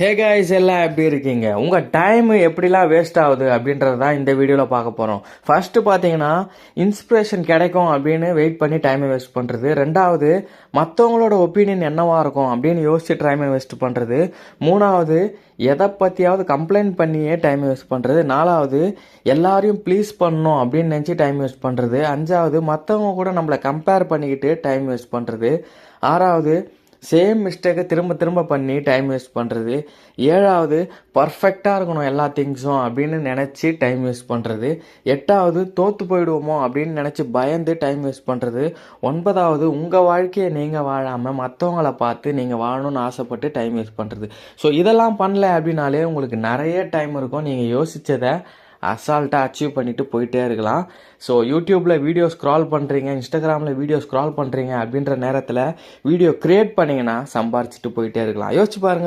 Hey guys, எல்லாம் எப்படி இருக்கீங்க? உங்கள் டைம் எப்படிலாம் வேஸ்ட் ஆகுது அப்படின்றது தான் இந்த வீடியோவில் பார்க்க போகிறோம். ஃபர்ஸ்ட்டு பார்த்தீங்கன்னா, இன்ஸ்பிரேஷன் கிடைக்கும் அப்படின்னு வெயிட் பண்ணி டைமை வேஸ்ட் பண்ணுறது. ரெண்டாவது, மற்றவங்களோட ஒப்பீனியன் என்னவாக இருக்கும் அப்படின்னு யோசிச்சு டைமை வேஸ்ட் பண்ணுறது. மூணாவது, எதை பற்றியாவது கம்ப்ளைண்ட் பண்ணியே டைம் வேஸ்ட் பண்ணுறது. நாலாவது, எல்லாரையும் ப்ளீஸ் பண்ணணும் அப்படின்னு நினச்சி டைம் வேஸ்ட் பண்ணுறது. அஞ்சாவது, மற்றவங்க கூட நம்மளை கம்பேர் பண்ணிக்கிட்டு டைம் வேஸ்ட் பண்ணுறது. ஆறாவது, சேம் மிஸ்டேக்கை திரும்ப திரும்ப பண்ணி டைம் வேஸ்ட் பண்ணுறது. ஏழாவது, பர்ஃபெக்டாக இருக்கணும் எல்லா திங்ஸும் அப்படின்னு நினச்சி டைம் வேஸ்ட் பண்ணுறது. எட்டாவது, தோற்று போயிடுவோமோ அப்படின்னு நினச்சி பயந்து டைம் வேஸ்ட் பண்ணுறது. ஒன்பதாவது, உங்கள் வாழ்க்கையை நீங்கள் வாழாமல் மற்றவங்கள பார்த்து நீங்கள் வாழணும்னு ஆசைப்பட்டு டைம் வேஸ்ட் பண்ணுறது. ஸோ இதெல்லாம் பண்ணல அப்படின்னாலே உங்களுக்கு நிறைய டைம் இருக்கும். நீங்கள் யோசித்ததை அசால்ட்டாக அச்சீவ் பண்ணிவிட்டு போயிட்டே இருக்கலாம். ஸோ யூடியூப்பில் வீடியோ ஸ்க்ரால் பண்ணுறீங்க, இன்ஸ்டாகிராமில் வீடியோ ஸ்க்ரால் பண்ணுறீங்க அப்படின்ற நேரத்தில் வீடியோ க்ரியேட் பண்ணிங்கன்னா சம்பாரிச்சிட்டு போயிட்டே இருக்கலாம். யோசிச்சு பாருங்கள்.